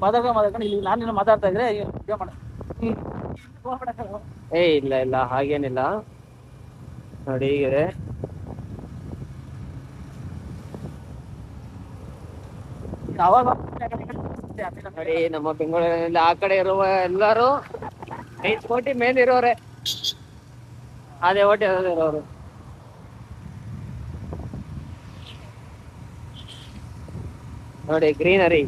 ಮಾತಾಡ್ಕೊಂಡು ಇಲ್ಲಿ ನಾನು ಮಾತಾಡ್ತಾ ಇದ್ರೆ ಏ ಇಲ್ಲ ಇಲ್ಲ ಹಾಗೇನಿಲ್ಲ ನೋಡಿ ಹೀಗಿದೆ. ನೋಡಿ ನಮ್ಮ ಬೆಂಗಳೂರಿನಲ್ಲಿ ಆ ಕಡೆ ಇರುವ ಎಲ್ಲರೂ 5 ಕೋಟಿ ಮೇಲೆ ಇರೋರೆ, ಅದೇ ಓಟಿ ಇರೋರು. ನೋಡಿ ಗ್ರೀನರಿ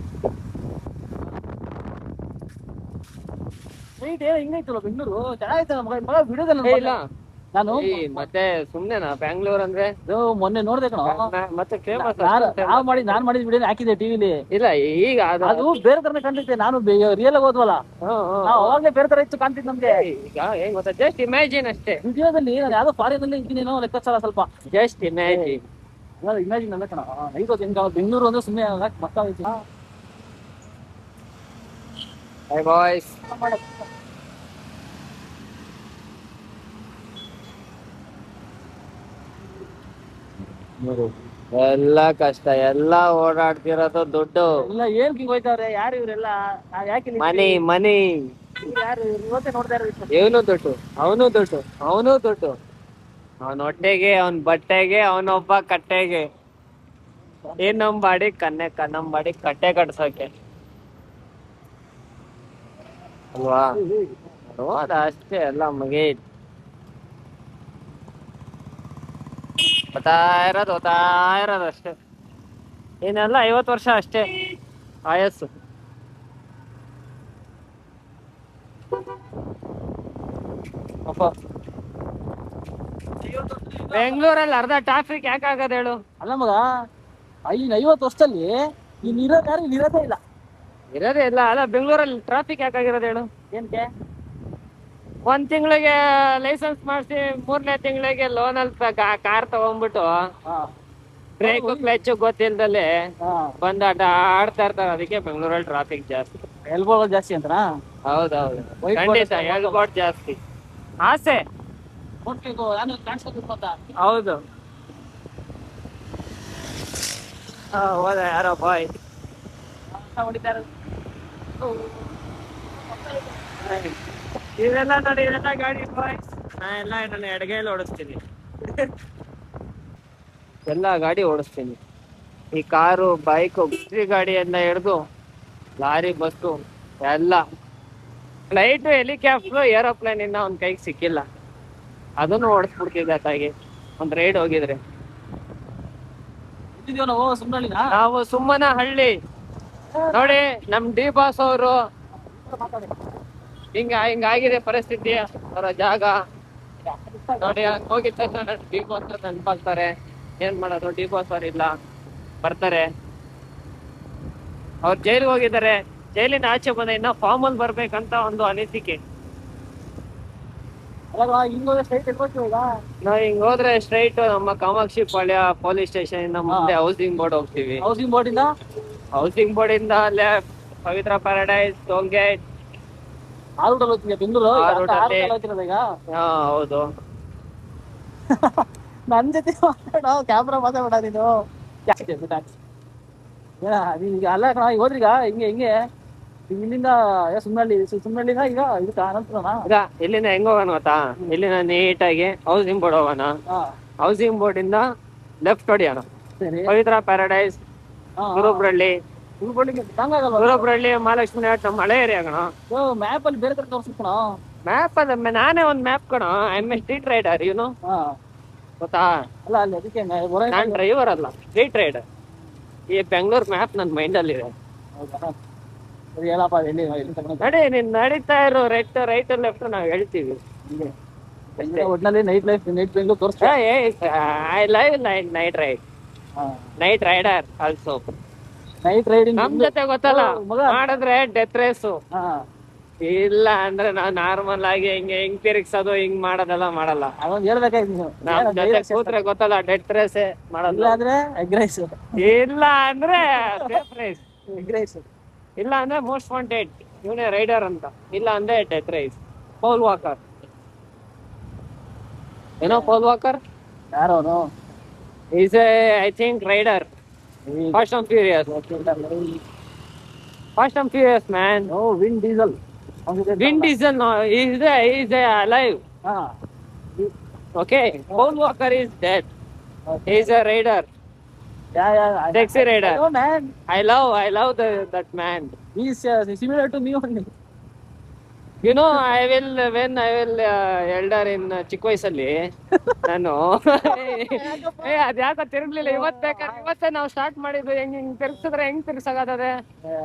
ಹಿಂಗೈತಲ್ಲ ಬೆಂಗಳೂರು ಚೆನ್ನಾಗೈತೆ. ಮಗ ವಿಡಿಯೋದಲ್ಲಿ ಇಲ್ಲ ನಾನು ಮತ್ತೆ ಸುಮ್ನೆನಾ ಬ್ಯಾಂಗ್ಳೂರ್ ಅಂದ್ರೆ ಮೊನ್ನೆ ನೋಡ್ದೆ ಕಣ. ಮತ್ತೆ ಫೇಮಸ್ ನಾನ್ ಮಾಡಿದ ವಿಡಿಯೋ ಹಾಕಿದೆ ಟಿವಿಲಿ. ಇಲ್ಲ ಈಗ ಅದು ಬೇರೆ ತರನೇ ಕಾಣ್ತೈತೆ. ನಾನು ರಿಯಲ್ ಆಗಿ ಹೋದ್ವಲ್ಲ ಅವಾಗ್ಲೇ ಬೇರೆ ತರ ಇತ್ತು ಕಾಣ್ತಿದ್ ನಮ್ಗೆ. ಈಗ ಹೆಂಗ್ ಗೊತ್ತಾ, ಜಸ್ಟ್ ಇಮ್ಯಾಜಿನ್ ಅಷ್ಟೇ. ವಿಡಿಯೋದಲ್ಲಿ ನಾನು ಯಾವ್ದೋ ಫಾರಿನ್ ಅಲ್ಲಿ ಇದ್ದೀನೇನೋ ಲೆಕ್ಕಾಚಾರ ಸ್ವಲ್ಪ. ಜಸ್ಟ್ ಇಮ್ಯಾಜಿನ್ ಇಮ್ಯಾಜಿನ್ ಅಲ್ಲ ಕಣ. ಬೆಂಗಳೂರು ಅಂದ್ರೆ ಸುಮ್ಮನೆ ಮಸ್ತಾಗೈತಿ. ಹೈ ಬಾಯ್ಸ್, ಎಲ್ಲ ಕಷ್ಟ, ಎಲ್ಲ ಓಡಾಡ್ತಿರೋದು ದುಡ್ಡು. ಇಲ್ಲ ಏನ್ ಹಿಂಗ್ ಹೋಯ್ತಾವ್ರೆ? ಯಾರು ಇವರೆಲ್ಲ? ಯಾಕೆ ಮನಿ ಮನಿ. ಯಾರು ಇವತ್ತೇ ನೋಡ್ತಾ ಇರೋದು? ಇವನು ದುಡ್ಡು, ಅವನು ದುಡ್ಡು, ಅವನು ದುಡ್ಡು. ಅವನ ಹೊಟ್ಟೆಗೆ, ಅವನ್ ಬಟ್ಟೆಗೆ, ಅವನೊಬ್ಬ ಕಟ್ಟೆಗೆ. ಇನ್ನೊಂಬಾಡಿ ಕನ್ನಂಬಾಡಿ ಕಟ್ಟೆ ಕಟ್ಸೋಕೆ ಅಲ್ವಾ? ನೋಡ ಅಷ್ಟೇ ಎಲ್ಲ ಮುಗೀತ್. ಓದ್ತಾ ಇರೋದು ಅಷ್ಟೇ. ಏನೆಲ್ಲ 50 ವರ್ಷ ಅಷ್ಟೇ ಆಯಸ್ಸು. ಅಪ್ಪ ಬೆಂಗಳೂರಲ್ಲಿ ಅರ್ಧ ಟ್ರಾಫಿಕ್ ಯಾಕಾಗದ ಹೇಳು? ಅಲ್ಲ ಮಗ, 50 ವರ್ಷದಲ್ಲಿ ನೀನ್ ಇರೋದು ಯಾರು? ಇಲ್ಲಿ ಇರೋದೇ ಇಲ್ಲ. ಇರೋದೇ ಇಲ್ಲ. ಅಲ್ಲ ಬೆಂಗಳೂರಲ್ಲಿ ಟ್ರಾಫಿಕ್ ಯಾಕಾಗಿರೋದು ಹೇಳು? ಏನ್ಕೆ? 1 ತಿಂಗಳಿಗೆ ಲೈಸೆನ್ಸ್ ಮಾಡಿಸಿ 3ನೇ ತಿಂಗಳಿಗೆ ಲೋನಲ್ಲಿ ಕಾರ್ ತಗೊಂಡ್ಬಿಟ್ಟು ಬ್ರೇಕು ಕ್ಲಚ್ ಗೊತ್ತಿಲ್ದಲೆ ಬಂದ್ ಆಡ್ತಾ ಇರ್ತಾರೆ. ಅದಕ್ಕೆ ಬೆಂಗಳೂರಲ್ಲಿ ಟ್ರಾಫಿಕ್ ಜಾಸ್ತಿ, ಎಲ್ಬೋಗಳು ಜಾಸ್ತಿ ಅಂತನಾ? ಹೌದೌದು, ಖಂಡಿತ ಎಲ್ಬೋಟ್ ಜಾಸ್ತಿ. ಆಸೆ ಹೌದು. ಹೋದ ಯಾರೋ ಬಾಯ್ ಇವೆಲ್ಲ ನೋಡಿ, ಇವೆಲ್ಲ ಗಾಡಿ ಬಾಯ್. ನಾ ಎಲ್ಲ ನನ್ನ ಎಡಗೈಯಲ್ಲಿ ಓಡಿಸ್ತೀನಿ. ಎಲ್ಲ ಗಾಡಿ ಓಡಿಸ್ತೀನಿ. ಈ ಕಾರು, ಬೈಕು, ಗುಡಿ ಗಾಡಿಯನ್ನ ಹಿಡ್ದು ಲಾರಿ, ಬಸ್ಸು ಎಲ್ಲ, ಫ್ಲೈಟು, ಹೆಲಿಕಾಪ್ಟರ್, ಏರೋಪ್ಲೇನ್ ಇನ್ನ ಒಂದ್ ಕೈಗೆ ಸಿಕ್ಕಿಲ್ಲ. ಅದನ್ನು ಓಡಿಸ್ಬಿಡ್ತಿದ್ದೆ ತಾಗಿ ಒಂದ್ ರೈಡ್ ಹೋಗಿದ್ರೆ. ನಾವು ಸುಮ್ಮನಹಳ್ಳಿ ನೋಡಿ, ನಮ್ ಡಿ ಬಾಸ್ ಅವರು ಹಿಂಗಾಗಿದೆ ಪರಿಸ್ಥಿತಿ. ಅವರ ಜಾಗ ನೋಡಿ, ಹೋಗಿದ ತಕ್ಷಣ ಡಿ ಬಾಸ್ ನೆನಪಾಗ್ತಾರೆ. ಏನ್ ಮಾಡೋದು, ಡಿ ಬಾಸ್ ಅವ್ರು ಇಲ್ಲ, ಬರ್ತಾರೆ. ಅವ್ರು ಜೈಲಿಗೆ ಹೋಗಿದ್ದಾರೆ. ಜೈಲಿನ ಆಚೆ ಬಂದ ಇನ್ನ ಫಾರ್ಮ್ ಅಲ್ಲಿ ಬರ್ಬೇಕಂತ ಒಂದು ಅನಿಸಿಕೆ. ನಾವ್ ಹಿಂಗ್ ಹೋದ್ರೆ ಸ್ಟ್ರೈಟ್ ನಮ್ಮ ಕಾಮಾಕ್ಷಿ ಪಾಳ್ಯ ಪೊಲೀಸ್ ಸ್ಟೇಷನ್ ಇಂದ ಮುಂದೆ ಹೌಸಿಂಗ್ ಬೋರ್ಡ್ ಹೋಗ್ತೀವಿ. ಹೌಸಿಂಗ್ ಬೋರ್ಡ್ ಇಂದ ಅಲ್ಲೇ ಪವಿತ್ರ ಪ್ಯಾರಡೈಸ್, ಟೋಲ್ ಗೇಟ್. ಬೆಂಗಳೂರು ಹೌದು. ನನ್ ಜೊತೆ ಕ್ಯಾಮ್ರಾ ಮಾತಾಡ ನೀನು. ಅಲ್ಲ ಕಣ, ಈಗ ಹೋದ್ರೀಗ ಹಿಂಗೆ ಇಲ್ಲಿಂದ ಸುಮ್ಮನಹಳ್ಳಿನ ಈಗ ಇದಕ್ಕೆ ಅನಂತರನಾ? ಇಲ್ಲಿಂದ ಹೆಂಗ್ ಹೋಗೋಣ ಗೊತ್ತಾ? ಇಲ್ಲಿಂದ ನೀಟಾಗಿ ಹೌಸಿಂಗ್ ಬೋರ್ಡ್ ಹೋಗೋಣ. ಹೌಸಿಂಗ್ ಬೋರ್ಡ್ ಇಂದ ಲೆಫ್ಟ್ ಹೊಡಿಯೋಣ, ಪವಿತ್ರ ಪ್ಯಾರಡೈಸ್, ಗುರುಬ್ರಳ್ಳಿ, ಮಹಾಲಕ್ಷ್ಮಿ ನಮ್ಮ ಹಳೆ ಏರಿಯಾ ಕಣ. ಮ್ಯಾಪ್ ಅಲ್ಲಿ ಬೇರೆ ತರ ತೋರಿಸ್ಕಣ. ಮ್ಯಾಪ್ ಅದ, ನಾನೇ ಒಂದ್ ಮ್ಯಾಪ್ ಕಣ. I am a street rider, ಇವನು ಗೊತ್ತಾ? ಅಲ್ಲ ಅಲ್ಲಿ ಅದಕ್ಕೆ ನಾನ್ ಡ್ರೈವರ್ ಅಲ್ಲ, ಸ್ಟ್ರೀಟ್ ರೈಡರ್. ಈ ಬೆಂಗಳೂರು ಮ್ಯಾಪ್ ನನ್ ಮೈಂಡ್ ಅಲ್ಲಿ ಇದೆ. ನಡಿ, ನೀನ್ ನಡೀತಾ ಇರೋ ರೈಟ್ ಲೆಫ್ಟ್ ನಾವ್ ಹೇಳ್ತೀವಿ. ಒಟ್ನಲ್ಲಿ ನೈಟ್ ಬೆಂಗಳೂರು ತೋರಿಸ್ತಾ. I live night rider also. Night riding ನಮ್ ಜೊತೆ ಗೊತ್ತಲ್ಲ, ಮಾಡಿದ್ರೆ ಡೆತ್ ರೇಸು. ಇಲ್ಲ ಅಂದ್ರೆ ನಾವ್ ನಾರ್ಮಲ್ ಆಗಿ ಹಿಂಗ್ ತಿರುಗ್ಸೋದು, ಹಿಂಗ್ ಮಾಡೋದೆಲ್ಲ ಮಾಡಲ್ಲ. ಹೇಳ್ಬೇಕಾಯ್ತು. ನಮ್ ಜೊತೆ ಕೂತ್ರೆ ಗೊತ್ತಲ್ಲ, ಡೆತ್ ರೇಸ್ ಮಾಡೋದು. ಅಂದ್ರೆ ಎಗ್ ರೈಸ್, ಇಲ್ಲ ಅಂದ್ರೆ ಸೇಫ್ ರೈಸ್, ಇಲ್ಲ ಅಂದ್ರೆ ಮೋಸ್ಟ್ ವಾಂಟೆಡ್ ಇವನೇ ರೈಡರ್ ಅಂತ, ಇಲ್ಲ ಅಂದ್ರೆ ಡೆತ್ ರೈಸ್. ಪೌಲ್ ವಾಕರ್, ಏನೋ ಪೌಲ್ ವಾಕರ್ ಯಾರೋನು? Is a I think rider. Fast and Furious. Fast and Furious man. Oh Vin Diesel. Vin Diesel, no, he's alive. Ah. Okay, Paul Walker is dead. He's a raider. Yeah. Taxi rider. Oh man, I love that man. he's similar to me only. You know, when I will elder in ಚಿಕ್ಕ ವಯಸ್ಸಲ್ಲಿ ನಾನು ಅದ್ಯಾಕೋ ತಿರುಗ್ಲಿಲ್ಲ. ಇವತ್ತೇ ನಾವು start ಮಾಡಿದ್ದು. ಹೆಂಗ್ ತಿರ್ಗಿಸಿದ್ರೆ ಹೆಂಗ್ ತಿರ್ಗ್ಸಕಾಗತ್ತದೆ?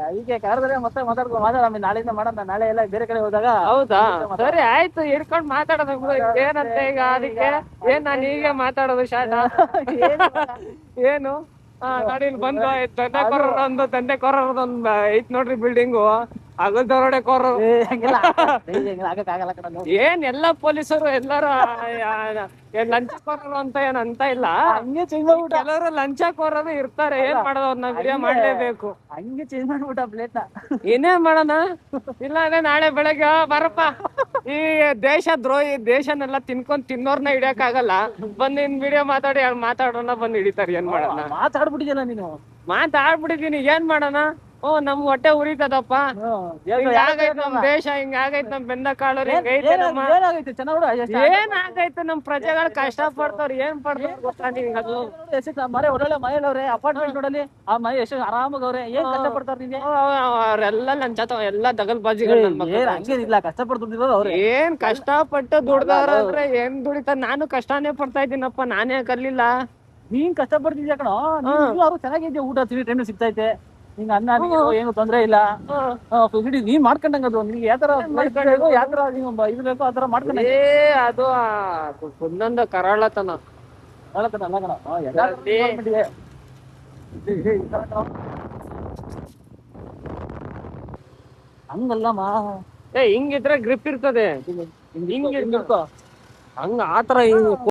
ಅದಕ್ಕೆ ಕರೆದ್ರೆ ಮತ್ತೆ ಮಾತಾಡೋಣ. ನಾಳೆಯಿಂದ ಮಾಡೋಣ. ನಾಳೆ ಎಲ್ಲ ಬೇರೆ ಕಡೆ ಹೋದಾಗ. ಹೌದಾ, ಸರಿ ಆಯ್ತು, ಹಿಡ್ಕೊಂಡು ಮಾತಾಡೋದು. ಏನಂತೆ ಈಗ ಅದಕ್ಕೆ? ನಾನು ಹೀಗೆ ಮಾತಾಡೋದು ಶಾಟ? ಏನು ನೋಡಿ ಇಲ್ಲಿ ಬಂದು ದಂಧೆಕೋರರದೊಂದು ಐತ್ ನೋಡ್ರಿ ಬಿಲ್ಡಿಂಗು. ಅಗಲ್ ದರೋಡೆ ಕೋರರು. ಏನ್ ಎಲ್ಲಾ ಪೊಲೀಸರು ಎಲ್ಲಾರು ಲಂಚಕೋರರು ಅಂತ ಏನಂತ ಇಲ್ಲ. ಕೆಲವರು ಲಂಚಕೋರರು ಇರ್ತಾರೆ. ಏನ್ ಮಾಡೋದು, ಅವ್ರನ್ನ ವಿಡಿಯೋ ಮಾಡ್ಲೇಬೇಕು. ಹಂಗೆ ಚೇಂಜ್ ಮಾಡ್ಬಿಟ್ಟ ಪ್ಲೇಟ್. ಏನೇ ಮಾಡೋಣ? ಇಲ್ಲ ಅಂದ್ರೆ ನಾಳೆ ಬೆಳಗ್ಗೆ ಬರಪ್ಪ, ಈ ದೇಶ ದ್ರೋಹಿ ದೇಶನೆಲ್ಲ ತಿನ್ನೋರ್ನ ಹಿಡಿಯಕ್ ಆಗಲ್ಲ. ಬಂದ್ ನಿನ್ ವಿಡಿಯೋ ಮಾತಾಡೋಣ ಬಂದ್ ಹಿಡಿತಾರೆ. ಏನ್ ಮಾಡೋಣ? ಮಾತಾಡ್ಬಿಟ್ಟಿದ್ಯಲ್ಲ ನೀನು. ಮಾತಾಡ್ಬಿಟ್ಟಿದೀನಿ, ಏನ್ ಮಾಡೋಣ? ಓ ನಮ್ ಹೊಟ್ಟೆ ಉರಿತದಪ್ಪ. ಹಿಂಗಾಗೈತ್ ನಮ್ ದೇಶ, ಹಿಂಗಾಗೈತ್ ನಮ್ ಬೆಂದ ಕಾಳು. ಏನಾಗೈತೆ ನಮ್ ಪ್ರಜೆಗಳು ಕಷ್ಟ ಪಡ್ತಾರ. ಏನ್ ಪಡ್ತಾರ ಗೊತ್ತಾ ನಿಮ್ಗದು? ಮನೆ ಒಳ್ಳೊಳ್ಳೆ ಮನೆಯವ್ರೆ, ಅಪಾರ್ಟ್ಮೆಂಟ್ ನೋಡಲಿ ಆ ಮನೆ ಎಷ್ಟು ಆರಾಮಾಗವ್ರೆ. ಏನ್ ಕಷ್ಟ ಪಡ್ತಾರ ನಿಂಗೆ? ಅವ್ರೆಲ್ಲ ಲಂಚ ಎಲ್ಲಾ ದಗಲ್ಬಾಜಿಗಳು. ಹಂಗೇನಿಲ್ಲ, ಕಷ್ಟಪಟ್ಟು ದುಡ್ದಿರೋದು ಅವ್ರೆ. ಏನ್ ಕಷ್ಟಪಟ್ಟು ದುಡ್ದವ್ರೆ. ಏನ್ ದುಡಿತಾರ? ನಾನು ಕಷ್ಟಾನೇ ಪಡ್ತಾ ಇದ್ದೀನಪ್ಪ. ನಾನೇ ಕಲಿಲ್ಲ. ನೀನ್ ಕಷ್ಟ ಪಡ್ತಿದ್ಯಾ ಕಣೋ. ಅವ್ರು ಚೆನ್ನಾಗಿದ್ಯಾ, ಊಟ ತಿಂಡಿ ಟೈಮ್ ಸಿಗ್ತೈತೆ. ನಿಂಗ ಅನ್ನ ಏನು ತೊಂದ್ರೆ ಇಲ್ಲ. ಫೆಸಿಲಿಟಿ ನೀನ್ ಮಾಡ್ಕೊಂಡಂಗ. ಅದು ನಿನ್ಗೆ ಯಾವ ತರ ಇದು ಬೇಕೋ ಆ ತರ ಮಾಡ್ಕೊಂಡ. ಅದು ಒಂದೊಂದು ಕರಾಳತನ ಅಲ್ಲ ಕಣ. ಹಂಗಲ್ಲಮ್ಮ. ಹಿಂಗಿದ್ರೆ ಗ್ರಿಪ್ ಇರ್ತದೆ. ಹಿಂಗ ಆತರ